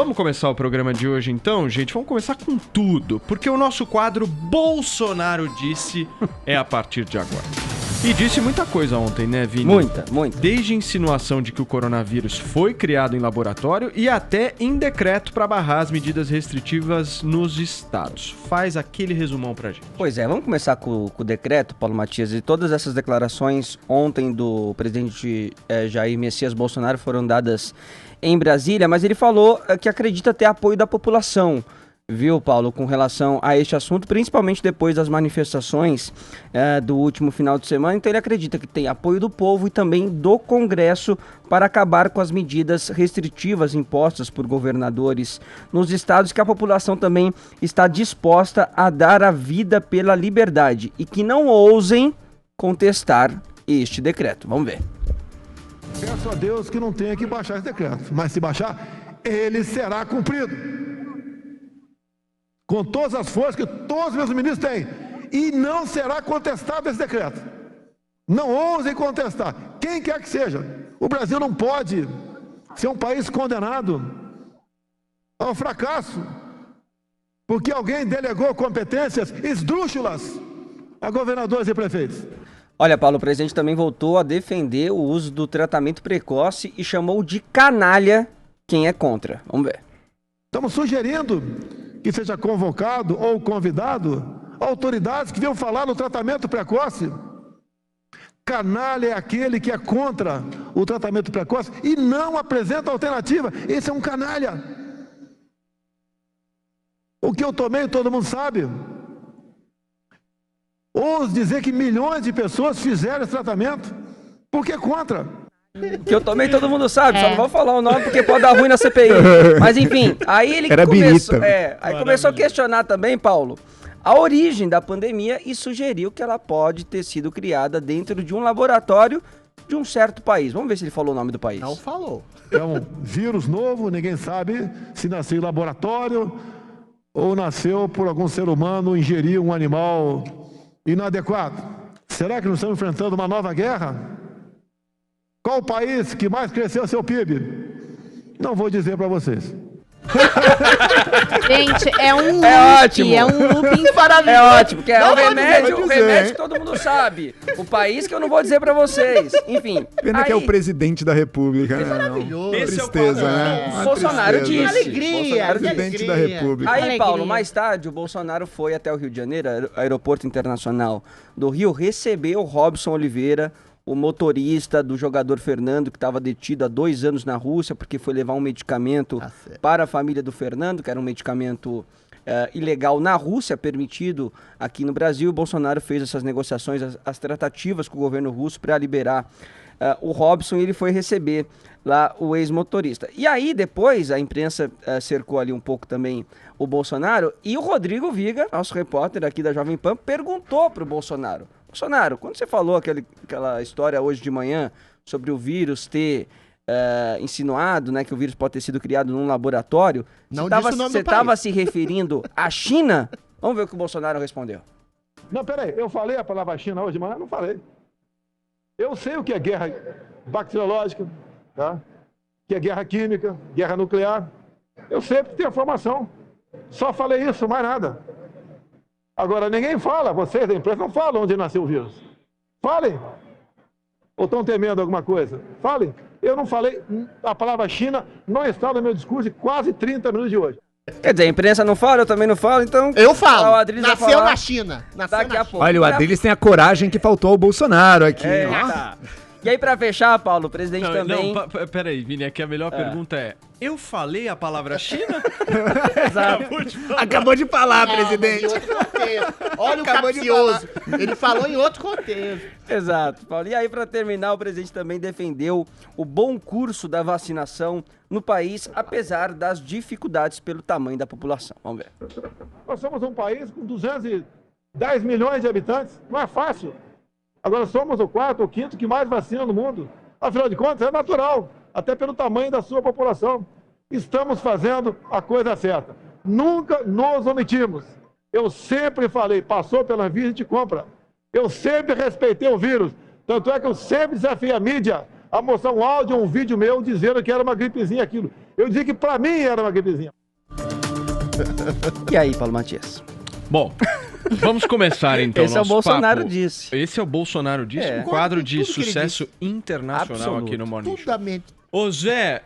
Vamos começar o programa de hoje então, gente? Vamos começar com tudo, porque o nosso quadro Bolsonaro Disse é a partir de agora. E disse muita coisa ontem, né, Vini? Muita. Desde a insinuação de que o coronavírus foi criado em laboratório e até em decreto para barrar as medidas restritivas nos estados. Faz aquele resumão pra gente. Pois é, vamos começar com o decreto, Paulo Matias. E todas essas declarações ontem do presidente Jair Messias Bolsonaro foram dadas em Brasília, mas ele falou que acredita ter apoio da população, viu, Paulo, com relação a este assunto, principalmente depois das manifestações do último final de semana. Então ele acredita que tem apoio do povo e também do Congresso para acabar com as medidas restritivas impostas por governadores nos estados, que a população também está disposta a dar a vida pela liberdade e que não ousem contestar este decreto. Vamos ver. Peço a Deus que não tenha que baixar esse decreto, mas se baixar, ele será cumprido. Com todas as forças que todos os meus ministros têm. E não será contestado esse decreto. Não ousem contestar. Quem quer que seja. O Brasil não pode ser um país condenado ao fracasso, porque alguém delegou competências esdrúxulas a governadores e prefeitos. Olha, Paulo, o presidente também voltou a defender o uso do tratamento precoce e chamou de canalha quem é contra. Vamos ver. Estamos sugerindo que seja convocado ou convidado autoridades que venham falar no tratamento precoce. Canalha é aquele que é contra o tratamento precoce e não apresenta alternativa. Esse é um canalha. O que eu tomei, todo mundo sabe. Ouso dizer que milhões de pessoas fizeram esse tratamento. Por que contra? Que eu tomei, todo mundo sabe, só não vou falar o nome porque pode dar ruim na CPI. Mas enfim, aí ele começou a questionar também, Paulo, a origem da pandemia e sugeriu que ela pode ter sido criada dentro de um laboratório de um certo país. Vamos ver se ele falou o nome do país. Não falou. É um vírus novo, ninguém sabe se nasceu em laboratório ou nasceu por algum ser humano ingeriu um animal inadequado. Será que nós estamos enfrentando uma nova guerra? Qual o país que mais cresceu seu PIB? Não vou dizer para vocês. Gente, é um loop, ótimo. É um loop maravilhoso. É ótimo, que é o remédio que todo mundo sabe. O país que eu não vou dizer pra vocês. Enfim. Pena que é o presidente da República, né? Maravilhoso. Tristeza, né? Bolsonaro disse. Alegria, Presidente da República. Aí, Alegria. Paulo, mais tarde, o Bolsonaro foi até o Rio de Janeiro, aeroporto internacional do Rio, recebeu o Robson Oliveira, o motorista do jogador Fernando, que estava detido há 2 anos na Rússia, porque foi levar um medicamento para a família do Fernando, que era um medicamento ilegal na Rússia, permitido aqui no Brasil. O Bolsonaro fez essas negociações, as tratativas com o governo russo para liberar o Robson, e ele foi receber lá o ex-motorista. E aí, depois, a imprensa cercou ali um pouco também o Bolsonaro, e o Rodrigo Viga, nosso repórter aqui da Jovem Pan, perguntou para o Bolsonaro: Bolsonaro, quando você falou aquela história hoje de manhã sobre o vírus ter insinuado, né, que o vírus pode ter sido criado num laboratório, você estava se referindo à China? Vamos ver o que o Bolsonaro respondeu. Não, peraí, eu falei a palavra China hoje de manhã? Não falei. Eu sei o que é guerra bacteriológica, tá? Que é guerra química, guerra nuclear. Eu sei porque tenho informação. Só falei isso, mais nada. Agora, ninguém fala, vocês da imprensa não falam onde nasceu o vírus. Falem. Ou estão temendo alguma coisa? Falem. Eu não falei, a palavra China não está no meu discurso de quase 30 minutos de hoje. Quer dizer, a imprensa não fala, eu também não falo, então... Eu falo. O Adriles vai Nasceu falar na China. daqui a pouco. Olha, o Adriles tem a coragem que faltou ao Bolsonaro aqui. Eita. E aí, pra fechar, Paulo, o presidente também... Não, peraí, Vini, é que a melhor pergunta é: eu falei a palavra China? Exato. Acabou de falar, Não, mas presidente. em outro contexto. Olha Acabou o de capcioso. Ele falou em outro contexto. Exato, Paulo. E aí, para terminar, o presidente também defendeu o bom curso da vacinação no país, apesar das dificuldades pelo tamanho da população. Vamos ver. Nós somos um país com 210 milhões de habitantes. Não é fácil. Agora somos o 4º ou 5º que mais vacina no mundo. Afinal de contas, é natural, até pelo tamanho da sua população. Estamos fazendo a coisa certa. Nunca nos omitimos. Eu sempre falei, passou pela Anvisa, a gente compra. Eu sempre respeitei o vírus. Tanto é que eu sempre desafiei a mídia a mostrar um áudio ou um vídeo meu dizendo que era uma gripezinha aquilo. Eu dizia que para mim era uma gripezinha. E aí, Paulo Matias? Bom, vamos começar então. Esse é o nosso Bolsonaro papo. disse. Esse é o Bolsonaro disse, É. um quadro de Tudo que ele sucesso internacional aqui no Morning Show. Absolutamente. Ô Zé,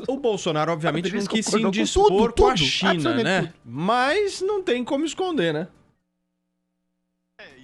o Bolsonaro obviamente não Rodrigues quis se concordou com indispor com a tudo, China, absolutamente né? tudo. Mas não tem como esconder, né?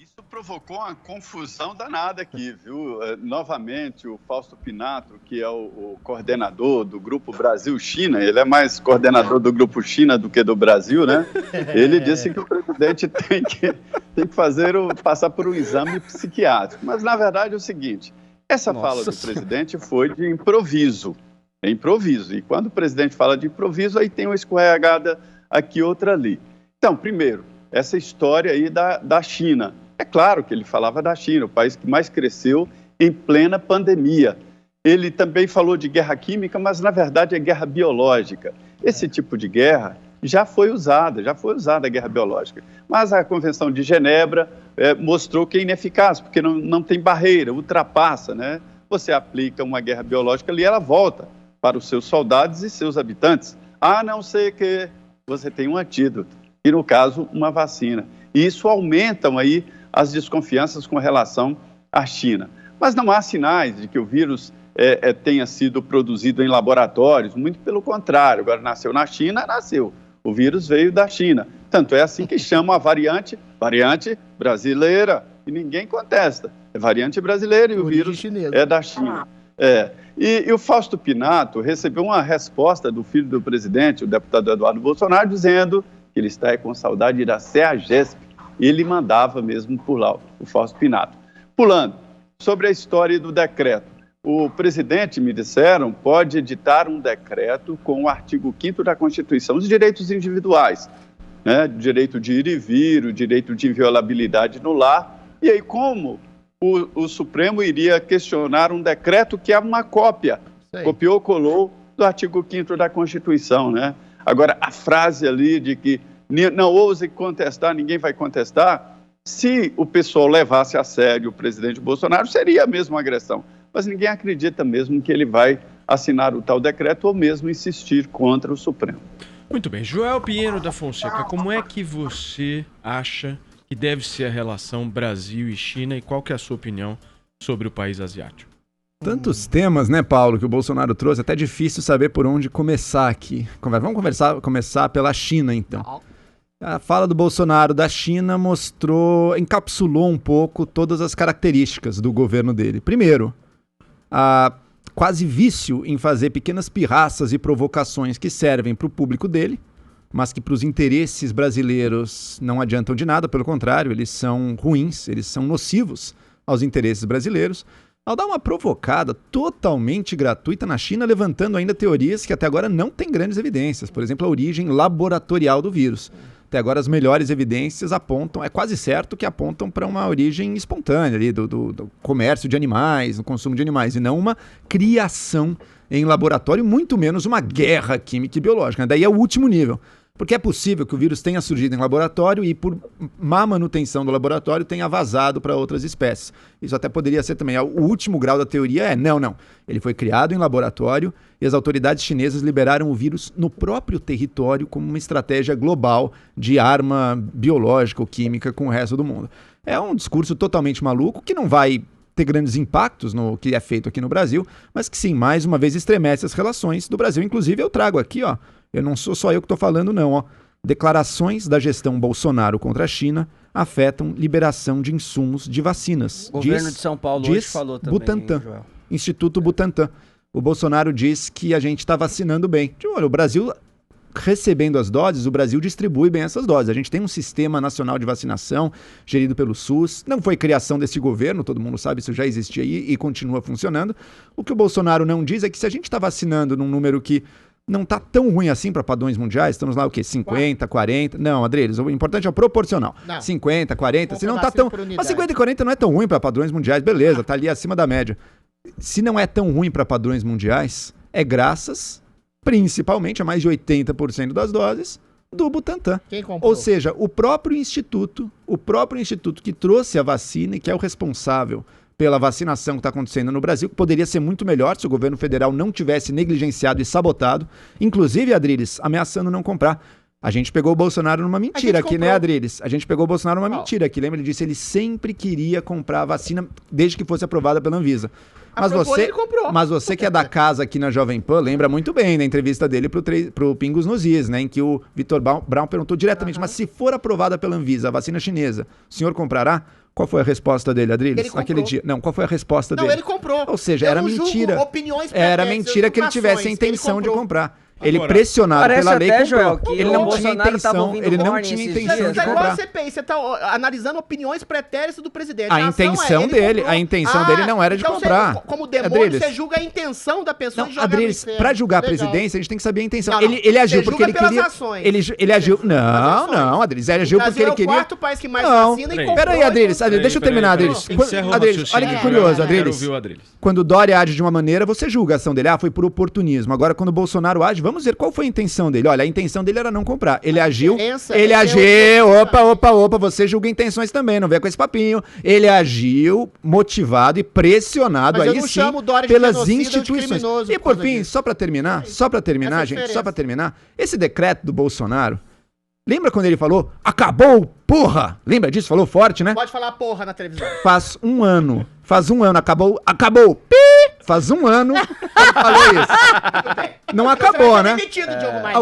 Isso provocou uma confusão danada aqui, viu? Novamente, o Fausto Pinato, que é o coordenador do Grupo Brasil-China, ele é mais coordenador do Grupo China do que do Brasil, né? Ele disse que o presidente tem que passar por um exame psiquiátrico. Mas, na verdade, é o seguinte, essa fala do presidente foi de improviso. É improviso. E quando o presidente fala de improviso, aí tem uma escorregada aqui, outra ali. Então, primeiro, essa história aí da China. É claro que ele falava da China, o país que mais cresceu em plena pandemia. Ele também falou de guerra química, mas na verdade é guerra biológica. Esse tipo de guerra já foi usada a guerra biológica. Mas a Convenção de Genebra mostrou que é ineficaz, porque não tem barreira, ultrapassa, né? Você aplica uma guerra biológica ali, ela volta para os seus soldados e seus habitantes, a não ser que você tenha um antídoto, e no caso, uma vacina. E isso aumentam aí as desconfianças com relação à China. Mas não há sinais de que o vírus tenha sido produzido em laboratórios, muito pelo contrário. Agora, nasceu na China, nasceu. O vírus veio da China. Tanto é assim que chamam a variante brasileira, e ninguém contesta. É variante brasileira e o vírus é da China. E o Fausto Pinato recebeu uma resposta do filho do presidente, o deputado Eduardo Bolsonaro, dizendo que ele está com saudade da CEAGESP. Ele mandava mesmo por lá, o Fausto Pinato. Pulando, sobre a história do decreto. O presidente, me disseram, pode editar um decreto com o artigo 5º da Constituição, os direitos individuais, né? O direito de ir e vir, o direito de inviolabilidade no lar. E aí, como o Supremo iria questionar um decreto que é uma cópia, copiou, colou do artigo 5º da Constituição, né? Agora, a frase ali de que não ouse contestar, ninguém vai contestar, se o pessoal levasse a sério o presidente Bolsonaro, seria a mesma agressão. Mas ninguém acredita mesmo que ele vai assinar o tal decreto ou mesmo insistir contra o Supremo. Muito bem. Joel Pinheiro da Fonseca, como é que você acha que deve ser a relação Brasil e China e qual que é a sua opinião sobre o país asiático? Tantos temas, né, Paulo, que o Bolsonaro trouxe, até difícil saber por onde começar aqui. Vamos começar pela China, então. A fala do Bolsonaro da China encapsulou um pouco todas as características do governo dele. Primeiro, quase vício em fazer pequenas pirraças e provocações que servem para o público dele, mas que para os interesses brasileiros não adiantam de nada, pelo contrário, eles são ruins, eles são nocivos aos interesses brasileiros, ao dar uma provocada totalmente gratuita na China, levantando ainda teorias que até agora não têm grandes evidências, por exemplo, a origem laboratorial do vírus. Até agora as melhores evidências apontam, é quase certo que apontam para uma origem espontânea ali do comércio de animais, do consumo de animais, e não uma criação em laboratório, muito menos uma guerra química e biológica. Daí é o último nível. Porque é possível que o vírus tenha surgido em laboratório e por má manutenção do laboratório tenha vazado para outras espécies. Isso até poderia ser também. O último grau da teoria não. Ele foi criado em laboratório e as autoridades chinesas liberaram o vírus no próprio território como uma estratégia global de arma biológica ou química com o resto do mundo. É um discurso totalmente maluco que não vai ter grandes impactos no que é feito aqui no Brasil, mas que sim, mais uma vez estremece as relações do Brasil. Inclusive eu trago aqui, eu não sou só eu que estou falando não, declarações da gestão Bolsonaro contra a China afetam liberação de insumos de vacinas. O governo de São Paulo hoje falou também, Butantan, Joel. Instituto Butantan. O Bolsonaro diz que a gente está vacinando bem. Olha, o Brasil recebendo as doses, o Brasil distribui bem essas doses. A gente tem um sistema nacional de vacinação gerido pelo SUS. Não foi criação desse governo, todo mundo sabe, isso já existia aí e continua funcionando. O que o Bolsonaro não diz é que se a gente está vacinando num número que não está tão ruim assim para padrões mundiais, estamos lá o quê? 50, 40? Não, Adriles, o importante é o proporcional. Não. 50, 40, se não está tão... Mas 50 e 40 não é tão ruim para padrões mundiais, beleza, está ali acima da média. Se não é tão ruim para padrões mundiais, é graças, principalmente, a mais de 80% das doses do Butantan. Quem comprou? Ou seja, o próprio instituto que trouxe a vacina e que é o responsável pela vacinação que está acontecendo no Brasil, que poderia ser muito melhor se o governo federal não tivesse negligenciado e sabotado. Inclusive, Adriles, ameaçando não comprar. A gente pegou o Bolsonaro numa mentira aqui, né, Adriles? A gente pegou o Bolsonaro numa mentira aqui. Lembra? Ele disse que ele sempre queria comprar a vacina desde que fosse aprovada pela Anvisa. Mas você que é da casa aqui na Jovem Pan, lembra muito bem da entrevista dele pro Pingos nos Is, né? Em que o Vitor Brown perguntou diretamente, mas se for aprovada pela Anvisa, a vacina chinesa, o senhor comprará? Qual foi a resposta dele, Adriles? Naquele dia. Não, qual foi a resposta dele? Não, ele comprou. Ou seja, era mentira. Era mentira que ele tivesse a intenção de comprar. Ele Agora, pressionado pela lei até, comprou. Joel, que Ele o não tinha Bolsonaro tava intenção, ouvindo ele não Morning tinha esses intenção dias, de Tá igual a comprar. CPI, você tá analisando opiniões pretéritas do presidente. A ação intenção ele dele, comprou. a intenção dele não era de então comprar. Como demônio, Adriles. você julga a intenção da pessoa Não, e joga no Adriles, inferno. pra julgar a Legal. presidência, a gente tem que saber a intenção. Não, não. Ele agiu Você porque julga ele pelas queria. ações. Ele agiu. Não, ações. não, Adriles. Ele agiu O porque Brasil ele é o queria. quarto país que mais Não. vacina e comprou. Peraí, Adriles, deixa eu terminar, Adriles. Encerra o Adriles, olha raciocínio, que curioso, Joel. Quero Adriles. ouvir o Adriles. Quando o Dória age de uma maneira, você julga a ação dele. Ah, foi por oportunismo. Agora, quando o Bolsonaro age, vamos ver qual foi a intenção dele. Olha, a intenção dele era não comprar. Ele agiu. diferença Ele é agiu. Opa. Você julga intenções também. Não vem com esse papinho. Ele agiu motivado e pressionado Mas eu aí não sim chamo o Dória de pelas genocida ou de instituições. criminoso E por por causa fim, disso. só pra terminar, Essa gente, diferença. só pra terminar, esse decreto do Bolsonaro, lembra quando ele falou, acabou, porra? Lembra disso? Falou forte, né? Pode falar porra na televisão. Faz um ano, acabou, pi! Faz um ano que ele falou isso. Não acabou, né? Demitido, Diogo Mainardi.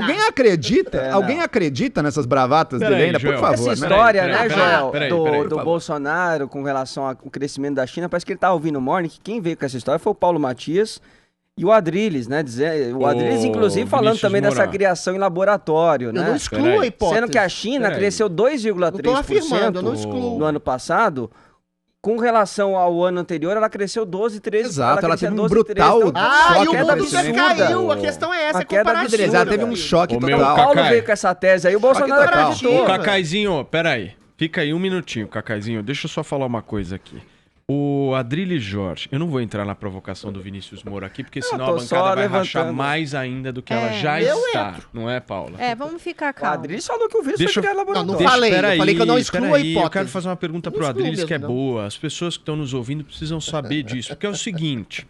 Alguém acredita nessas bravatas Peraí, dele ainda? Por Joel. favor, Essa né? história, Peraí, né, peraí, Joel, peraí, do por favor. Bolsonaro com relação ao crescimento da China, parece que ele tá ouvindo o Morning, que quem veio com essa história foi o Paulo Matias e o Adriles, né? O Adriles, inclusive, falando Vinícius também dessa Moura. criação em laboratório, Eu né? não excluo Peraí. a hipótese. Sendo que a China Peraí. cresceu Não tô 2,3% afirmando, eu não excluo. no ano passado. Com relação ao ano anterior, ela cresceu 12, 13%. Exato, ela crescia teve um 12, brutal 13%. Ah, choque e o no mundo crescimento. caiu. A questão é essa, Uma é queda comparativa. absurda. Ela teve um choque Ô, meu, total. O Paulo Cacai. veio com essa tese aí, o Bolsonaro total. acreditou. Ô, velho. Cacaizinho, peraí. Fica aí um minutinho, Cacaizinho. Deixa eu só falar uma coisa aqui. O Adriles Jorge, eu não vou entrar na provocação do Vinícius Moura aqui, porque senão a tô bancada só vai rachar levantando. mais ainda do que ela É. já Eu está. Não é, Paula? Vamos ficar O calmos. Adriles falou que o vírus Deixa foi eu- criado no laboratório. Não falei, eu peraí, falei que eu não excluo a peraí, hipótese. Eu quero fazer uma pergunta Não pro excluo Adriles que é mesmo, não. boa. As pessoas que estão nos ouvindo precisam saber disso. Porque é o seguinte,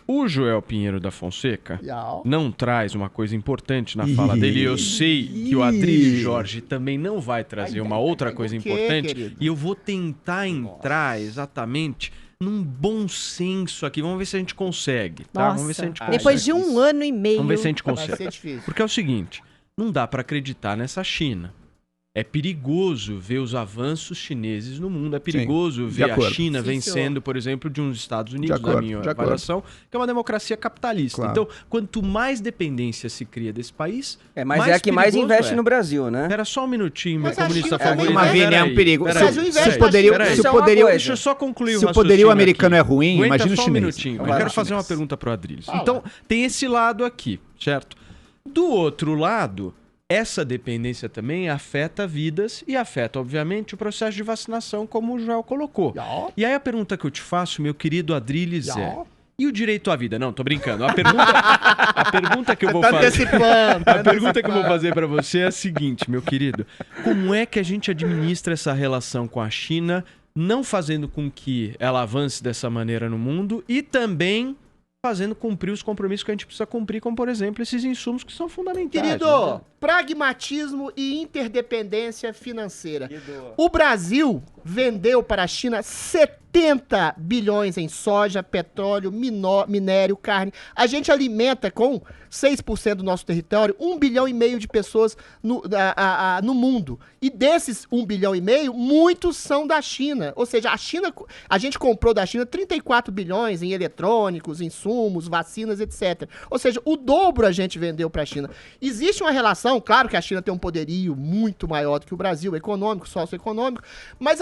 o Joel Pinheiro da Fonseca não traz uma coisa importante na fala dele. Eu sei que o Adriles Jorge também não vai trazer uma outra coisa o quê, importante. querido? E eu vou tentar entrar exatamente num bom senso aqui. Vamos ver se a gente consegue, tá? Vamos ver se a gente consegue. Depois de um ano e meio. Vamos ver se a gente Vai consegue. ser difícil. Porque é o seguinte, não dá pra acreditar nessa China. É perigoso ver os avanços chineses no mundo. É perigoso de ver a acordo. China Sim, vencendo, por exemplo, de uns Estados Unidos, acordo, na minha de acordo. avaliação, que é uma democracia capitalista. Claro. Então, quanto mais dependência se cria desse país, Mas é a que mais perigoso investe é. no Brasil, né? Pera só um minutinho, meu Mas a comunista China também favorito. Mas, Vini, é um Peraí, perigo. peraí, O Brasil investe peraí, na poderio- peraí. se Isso é o uma poderio- coisa. Deixa eu só concluir Se o o poderio raciocínio americano aqui. é ruim, Aguenta imagina o só um chinês. minutinho. Vai Eu lá, quero fazer chinês. uma pergunta pro Adriles. Então, tem esse lado aqui, certo? Do outro lado, essa dependência também afeta vidas e afeta, obviamente, o processo de vacinação, como o Joel colocou. E aí a pergunta que eu te faço, meu querido Adriles, é... E o direito à vida? Não, tô brincando. A pergunta que eu vou Tá fazer... antecipando. A pergunta que eu vou fazer pra você é a seguinte, meu querido. Como é que a gente administra essa relação com a China, não fazendo com que ela avance dessa maneira no mundo e também fazendo cumprir os compromissos que a gente precisa cumprir, como, por exemplo, esses insumos que são fundamentais. Querido, né? pragmatismo e interdependência financeira. O Brasil vendeu para a China 70 bilhões em soja, petróleo, minério, carne. A gente alimenta com 6% do nosso território 1,5 bilhão de pessoas no mundo. E desses 1,5 bilhão, muitos são da China. Ou seja, a gente comprou da China 34 bilhões em eletrônicos, insumos, vacinas, etc. Ou seja, o dobro a gente vendeu para a China. Existe uma relação, claro que a China tem um poderio muito maior do que o Brasil, econômico, socioeconômico, mas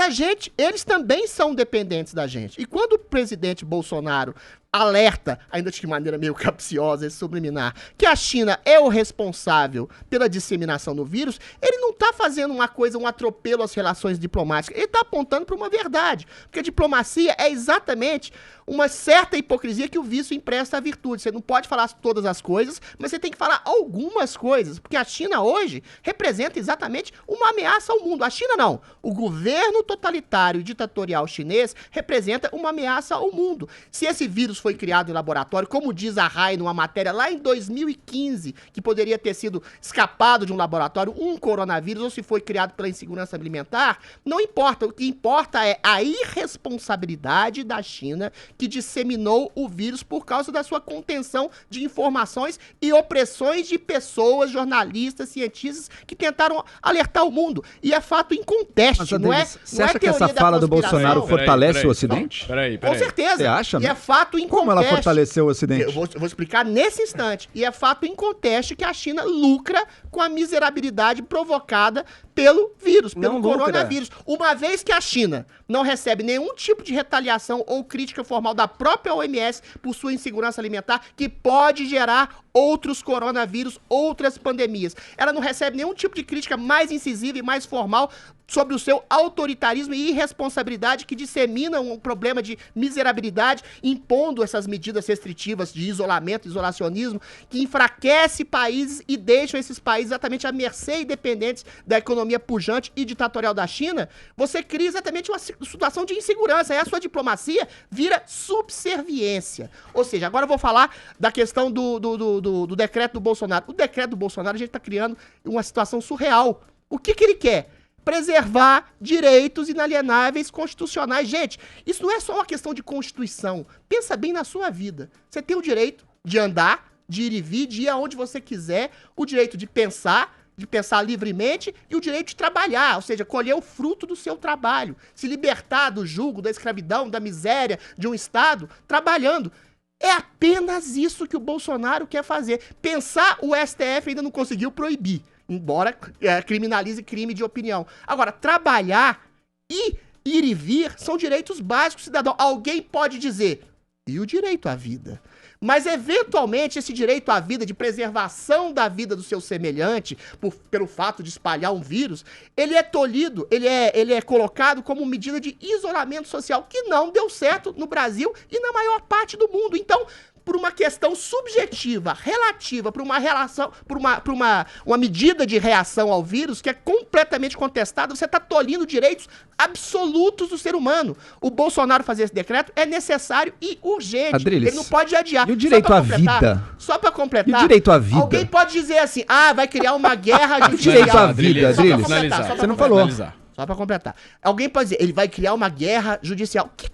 eles também são dependentes da gente. E quando o presidente Bolsonaro alerta, ainda de maneira meio capciosa e subliminar, que a China é o responsável pela disseminação do vírus, ele não está fazendo uma coisa, um atropelo às relações diplomáticas, ele está apontando para uma verdade, porque a diplomacia é exatamente uma certa hipocrisia que o vício empresta à virtude. Você não pode falar todas as coisas, mas você tem que falar algumas coisas, porque a China hoje representa exatamente uma ameaça ao mundo. A China não. O governo totalitário e ditatorial chinês representa uma ameaça ao mundo. Se esse vírus foi criado em laboratório, como diz a RAI numa matéria lá em 2015, que poderia ter sido escapado de um laboratório, um coronavírus, ou se foi criado pela insegurança alimentar, não importa. O que importa é a irresponsabilidade da China, que disseminou o vírus por causa da sua contenção de informações e opressões de pessoas, jornalistas, cientistas que tentaram alertar o mundo. E é fato inconteste, não é? Você acha que essa fala do Bolsonaro fortalece o Ocidente? Peraí. Com certeza. Você acha? E é fato inconteste. Como ela fortaleceu o Ocidente? Eu vou explicar nesse instante. E é fato inconteste que a China lucra com a miserabilidade provocada pelo vírus, pelo coronavírus. Uma vez que a China não recebe nenhum tipo de retaliação ou crítica formal da própria OMS por sua insegurança alimentar, que pode gerar outros coronavírus, outras pandemias. Ela não recebe nenhum tipo de crítica mais incisiva e mais formal sobre o seu autoritarismo e irresponsabilidade que dissemina um problema de miserabilidade, impondo essas medidas restritivas de isolamento, isolacionismo, que enfraquece países e deixam esses países exatamente à mercê e dependentes da economia pujante e ditatorial da China. Você cria exatamente uma situação de insegurança, e a sua diplomacia vira subserviência. Ou seja, agora eu vou falar da questão do decreto do Bolsonaro. O decreto do Bolsonaro, a gente está criando uma situação surreal. O que ele quer? Preservar direitos inalienáveis constitucionais. Gente, isso não é só uma questão de Constituição. Pensa bem na sua vida. Você tem o direito de andar, de ir e vir, de ir aonde você quiser, o direito de pensar livremente e o direito de trabalhar, ou seja, colher o fruto do seu trabalho, se libertar do jugo, da escravidão, da miséria de um Estado, trabalhando. É apenas isso que o Bolsonaro quer fazer. Pensar, o STF ainda não conseguiu proibir, embora criminalize crime de opinião. Agora, trabalhar e ir e vir são direitos básicos do cidadão. Alguém pode dizer, e o direito à vida? Mas, eventualmente, esse direito à vida, de preservação da vida do seu semelhante, pelo fato de espalhar um vírus, ele é tolhido, ele é colocado como medida de isolamento social, que não deu certo no Brasil e na maior parte do mundo. Então, por uma questão subjetiva, relativa, por uma relação, por uma medida de reação ao vírus que é completamente contestada, você está tolhindo direitos absolutos do ser humano. O Bolsonaro fazer esse decreto é necessário e urgente. Adriles, ele não pode adiar. e o direito à vida? Só para completar. E o direito à vida? Alguém pode dizer assim, vai criar uma guerra judicial. O direito à vida, Adriles? Você não falou. Só para completar. Alguém pode dizer, ele vai criar uma guerra judicial. Que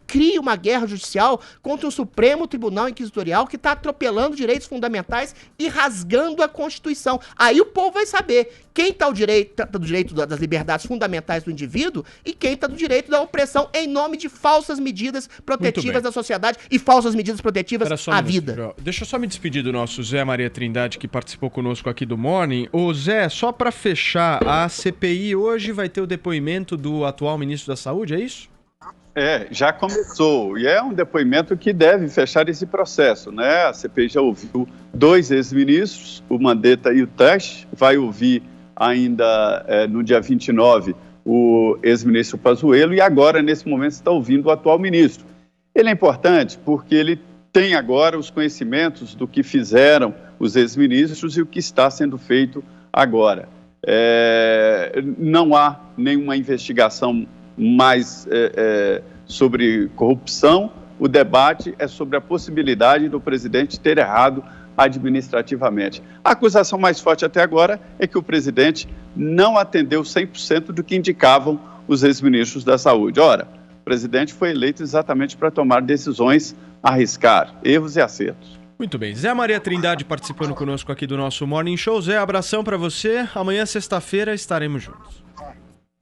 crie uma guerra judicial contra o Supremo Tribunal Inquisitorial que está atropelando direitos fundamentais e rasgando a Constituição. Aí o povo vai saber quem está do direito das liberdades fundamentais do indivíduo e quem está do direito da opressão em nome de falsas medidas protetivas da sociedade e falsas medidas protetivas à vida. Deixa eu só me despedir do nosso Zé Maria Trindade, que participou conosco aqui do Morning. Ô Zé, só para fechar, a CPI hoje vai ter o depoimento do atual ministro da Saúde, é isso? Já começou, e é um depoimento que deve fechar esse processo, né? A CPI já ouviu 2 ex-ministros, o Mandetta e o Tesh, vai ouvir ainda no dia 29 o ex-ministro Pazuello, e agora, nesse momento, está ouvindo o atual ministro. Ele é importante porque ele tem agora os conhecimentos do que fizeram os ex-ministros e o que está sendo feito agora. Não há nenhuma investigação mais sobre corrupção. O debate é sobre a possibilidade do presidente ter errado administrativamente. A acusação mais forte até agora é que o presidente não atendeu 100% do que indicavam os ex-ministros da Saúde. Ora, o presidente foi eleito exatamente para tomar decisões, arriscar erros e acertos. Muito bem. Zé Maria Trindade participando conosco aqui do nosso Morning Show. Zé, abração para você. Amanhã, sexta-feira, estaremos juntos.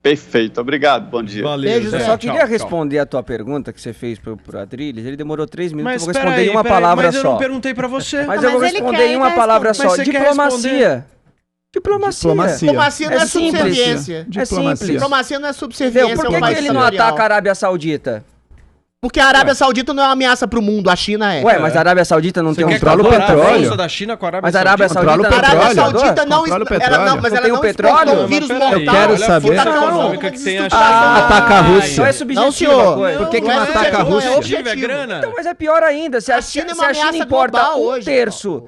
Perfeito, obrigado, bom dia. Valeu, Beijo, Zé. Eu só queria responder a tua pergunta que você fez pro Adriles, ele demorou 3 minutos, eu vou responder em uma palavra só. Mas eu não perguntei pra você. Mas eu vou responder em uma palavra só, diplomacia. Diplomacia não é subserviência. É simples. Diplomacia não é subserviência. Por que ele não ataca a Arábia Saudita? Porque a Arábia Saudita não é uma ameaça pro mundo, a China é. Ué, mas a Arábia Saudita não tem um controla o petróleo? petróleo. da China com a Arábia Mas a Arábia Controla o Saudita... A Arábia petróleo. Saudita não... Controla o Ela petróleo. não, mas Não ela tem o não petróleo? exportou um vírus Mas peraí, mortal. quero olha a saber. força Não, econômica que tem a não. China. Ataca a Rússia. Não é Não, subjetiva senhor. a coisa. Por que Não é não ataca a objetivo, Rússia? é Objetivo é objetivo. grana. Então, mas é pior ainda. Se a China é uma se a China ameaça importa global um hoje, terço,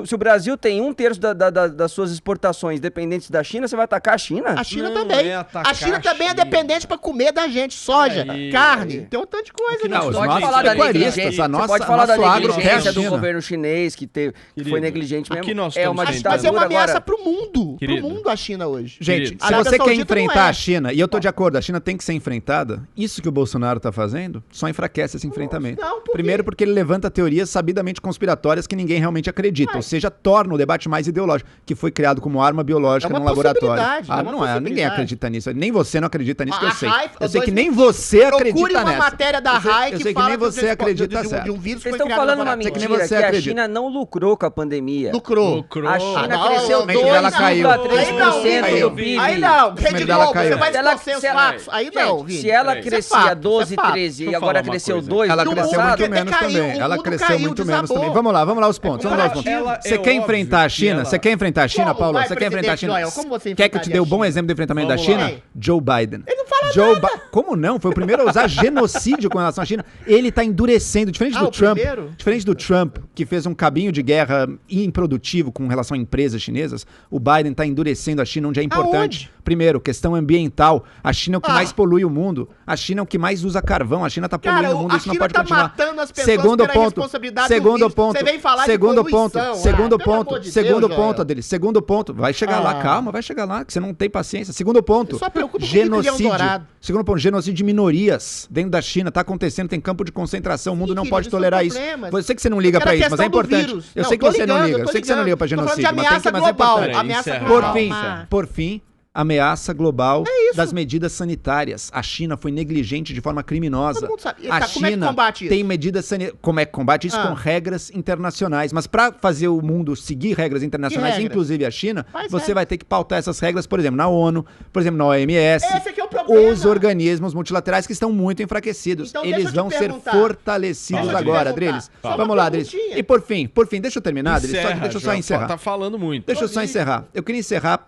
se o Brasil tem um terço das suas exportações dependentes da China, você vai atacar a China? A China Não também. é atacar A China também é China. dependente pra comer da gente. Soja, Aí, carne. Tem um tanto de coisa. que né? não, Não, os Pode nossos falar da pecuaristas, negligência, a nossa, você pode falar da nosso agro quer a negligência do China. governo chinês que foi Querido, negligente mesmo. aqui nós É uma estamos ditadura Mas é uma ameaça agora. pro mundo. Querido. Pro mundo a China hoje. Gente, Querido. se Arábia você quer Saudita não enfrentar é. a China, e eu tô de acordo, a China tem que ser enfrentada, isso que o Bolsonaro tá fazendo só enfraquece esse enfrentamento. Não, por quê? Primeiro porque ele levanta teorias sabidamente conspiratórias que ninguém realmente acredita, ou seja, torna o debate mais ideológico, que foi criado como arma biológica É uma num laboratório. possibilidade, é uma Não é, ninguém possibilidade. acredita nisso. Nem você não acredita nisso, que eu A sei. Raifa, Eu sei que 2015, nem você Procure acredita uma nessa. matéria da RAI Eu que sei que fala nem você acredita de certo. um vírus que Vocês foi estão criado falando no uma laboratório. que nem mentira você que a acredita. China não lucrou com a pandemia. Lucrou. A China não, cresceu não, dela caiu. 2,3% Aí do não, PIB. Aí não, Rede número dela Globo, caiu. você vai Se ela- distorcer os se ela- fatos. Aí não, Gente, Vini. se ela Peraí. crescia Isso é fato, 12, isso é fato. 13 e Deixa eu agora falar uma cresceu coisa. 2, Ela No cresceu mundo muito até menos caiu, também. o Ela mundo cresceu caiu, muito menos desabou. também. Vamos lá aos pontos. Vamos lá aos pontos. Ela- Você é quer enfrentar a óbvio que China? ela- Você quer enfrentar a China, Como Paulo? vai, Você quer enfrentar a presidente China? Noel? Como você Quer que eu te dê o enfrentaria bom a exemplo do enfrentamento da Vamos China? lá. Joe Biden. Ele não fala nada. Como não? Foi o primeiro a usar genocídio com relação à China. Ele tá endurecendo, diferente Ah, do o Trump. primeiro? Diferente do Trump, que fez um cabinho de guerra improdutivo com relação a empresas chinesas, o Biden tá endurecendo a China onde é importante. Aonde? Primeiro, questão ambiental. A China é o que Ah. mais polui o mundo. A China é o que mais usa carvão. A China tá poluindo Cara, o mundo. a Isso não China pode tá continuar. matando as pessoas Segundo pela ponto. responsabilidade do Segundo vírus. ponto. Você vem falar de Segundo poluição. ponto. Segundo Ah, pelo amor ponto. de Segundo Deus, ponto, Joel. dele. Segundo ponto. Vai chegar lá. Ah. Calma, vai chegar lá. Que você não tem paciência. Segundo ponto. Eu só preocupo com o bilhão Genocídio. dourado. Segundo ponto, genocídio de minorias dentro da China. Tá acontecendo, tem campo de concentração. O mundo Sim, não querido, pode isso são tolerar isso. problemas. Eu sei que você não liga Eu quero pra a isso, mas é questão do importante. vírus. Eu Não, sei que tô você não ligando, liga. eu Eu tô sei que você não liga pra ligando. Tô falando de genocídio. Mas ameaça é global. importante. Peraí, Ameaça encerra. global. Por fim, Ah. por fim, ameaça global das medidas sanitárias. A China foi negligente de forma criminosa. Todo mundo sabe. A Tá, como é que China combate isso? tem medidas sanitárias. Como é que combate isso? Ah. Com regras internacionais. Mas para fazer o mundo seguir regras internacionais, Que regras? inclusive a China, Faz você regra. vai ter que pautar essas regras, por exemplo, na ONU, por exemplo, na OMS. Esse aqui é o problema. Os organismos multilaterais que estão muito enfraquecidos. Então, deixa Eles eu te vão ser perguntar. fortalecidos Deixa eu te agora, perguntar. Adriles. Só uma Vamos lá, Adriles. perguntinha. E por fim, deixa eu terminar, Adriles. Encerra, Deixa eu só Joel. encerrar. Tá falando muito. Deixa eu só encerrar. Eu queria encerrar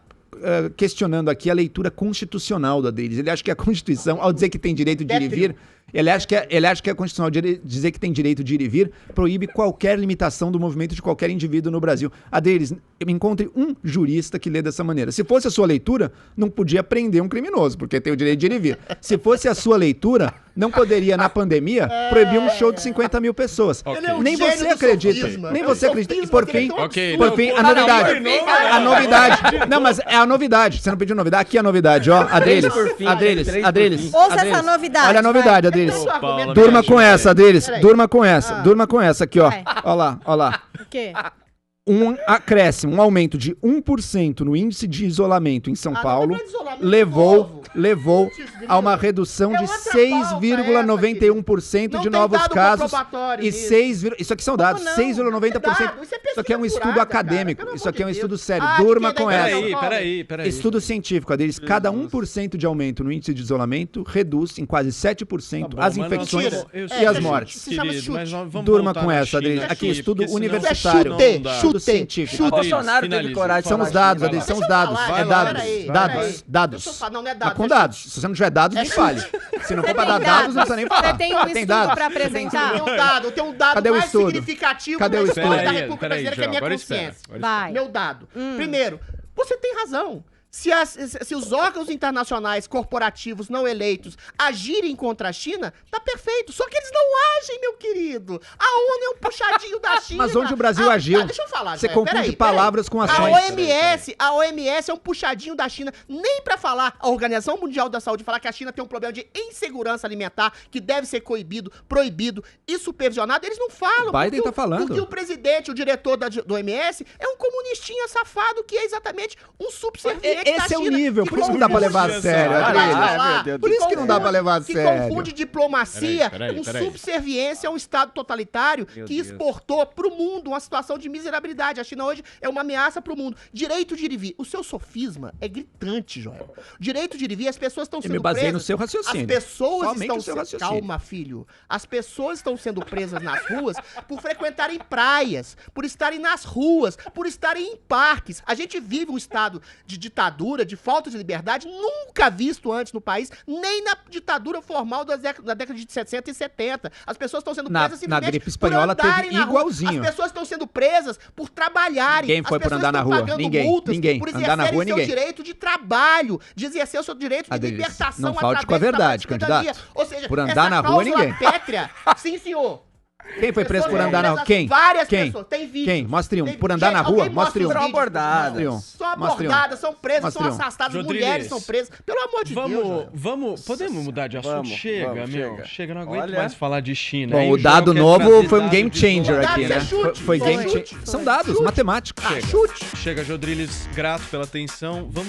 questionando aqui a leitura constitucional do Adriles. Ele acha que a Constituição, ao dizer que tem direito de ir e vir, ele acha que a Constituição, ao dizer que tem direito de ir e vir, proíbe qualquer limitação do movimento de qualquer indivíduo no Brasil. Adriles, me encontre um jurista que lê dessa maneira. Se fosse a sua leitura, não podia prender um criminoso, porque tem o direito de ir e vir. Se fosse a sua leitura, não poderia, na pandemia, proibir um show de 50 mil pessoas. Ok. Ele é um Nem gênio você do acredita. sofisma. Nem É você o acredita. E sofisma por que ele fim, é tão Ok, por não, fim, pô, a não, novidade. não, A novidade. Não, mas é a novidade. Você não pediu novidade? Aqui é a novidade, ó. Adriles. por fim, Adriles. três por Adriles. fim. Ouça Adriles. essa novidade. Olha a novidade, vai. Adriles. Seu argumento. Durma com essa, Adriles. Peraí. Durma com essa. Durma com essa aqui, ó. Vai. Ó lá, ó lá. O quê? Um acréscimo, um aumento de 1% no índice de isolamento em São Ah, Paulo não é isolamento levou Putz, a uma redução É de outra pauta 6,91% essa, de não novos tem dado casos comprobatório e nisso. 6, isso aqui são dados, não? 6,90%. Dado, isso é Isso aqui é um pesquisa estudo apurada, acadêmico, cara, pelo isso aqui é um amor de estudo Deus. sério. Ah, Durma que que é com da essa. Igreja? Peraí. Estudo científico, Adriles, cada 1% de aumento no índice de isolamento reduz em quase 7% Tá bom, as mas infecções nós- eu e sei, as gente, mortes. se chama Querido, chute. mas nós vamos Durma voltar com na essa, China Adriles. aqui, Aqui, estudo porque senão- universitário. Não Chute, dá. Estudo chute, científico. chute. Bolsonaro teve finaliza. coragem de São os falar dados, China. Adriles, são os Deixa eu dados. falar, É vai, dados. peraí, Dados. peraí. Dados. Deixa eu falar, não é Tá dados. com é dados. chute. Se você não tiver dados, nem fale. Se não for pra dar dados, não precisa nem falar. Você tem um estudo dados. pra apresentar? Tem um dado Cadê o mais estudo? significativo Cadê o da estudo? história da Peraí, República peraí, Brasileira, que é a minha agora espera, consciência. agora Vai. Meu dado. Primeiro, você tem razão. Se os órgãos internacionais corporativos não eleitos agirem contra a China, tá perfeito. Só que eles não agem, meu querido. A ONU é um puxadinho da China. Mas onde o Brasil agiu? Deixa eu falar, Você Joel, confunde peraí. palavras com A ações. a OMS é um puxadinho da China, nem pra falar, a Organização Mundial da Saúde falar que a China tem um problema de insegurança alimentar, que deve ser coibido, proibido e supervisionado, eles não falam. O Biden porque tá falando. Porque o presidente, o diretor do OMS, é um comunistinha safado que é exatamente um subserviente diferente da Esse é o China, nível, que por isso que não dá pra levar a confunde- sério. Ah, Adriles. meu Deus do Por isso que não dá pra levar a que sério. confunde diplomacia Peraí. com subserviência a um Estado totalitário que Deus. exportou pro mundo uma situação de miserabilidade. A China hoje é uma ameaça pro mundo. Direito de ir e vir. O seu sofisma é gritante, Joel. Direito de ir e vir, as pessoas estão Eu sendo me baseei presas. no seu raciocínio. As pessoas Somente estão o seu sendo... raciocínio. Calma, filho. As pessoas estão sendo presas nas ruas por frequentarem praias, por estarem nas ruas, por estarem em parques. A gente vive um estado de ditadura, de falta de liberdade, nunca visto antes no país, nem na ditadura formal da década de 60 e 70. As pessoas estão sendo Na- presas na simplesmente gripe espanhola por andarem teve na rua. igualzinho. As pessoas estão sendo presas por trabalharem. Quem foi As por pessoas andar na estão rua? pagando Ninguém, multas ninguém. por Andar exercerem na rua, seu ninguém. direito de trabalho, de exercer o seu direito de Adriles, libertação não falte com a através da verdade, cidadania. candidato. Ou seja, Por andar essa na rua, cláusula ninguém. pétrea, sim, senhor. Quem foi preso por Pessoas andar na rua? presas, Quem? Várias Quem? pessoas. Tem vídeo. Quem? Mostre um. Tem- Por andar na Gente, rua? alguém Mostre um. mostra os vídeos, abordadas. Mostre um. São Mostre um. abordadas, são presas, são Mostre um. assastadas, Rodrigues. mulheres são presas. Pelo amor de Deus, Joel. Vamos, podemos mudar de assunto? Vamos, Chega, vamos, meu. chega. Não aguento Olha. mais falar de China. Bom, Aí o Joel dado quer novo trazer foi um dado game de changer isolamento. aqui, Dado né? é chute, Foi game chute. changer. São dados, matemática. Chega. Chute. Chega, Jodriles, grato pela atenção. Vamos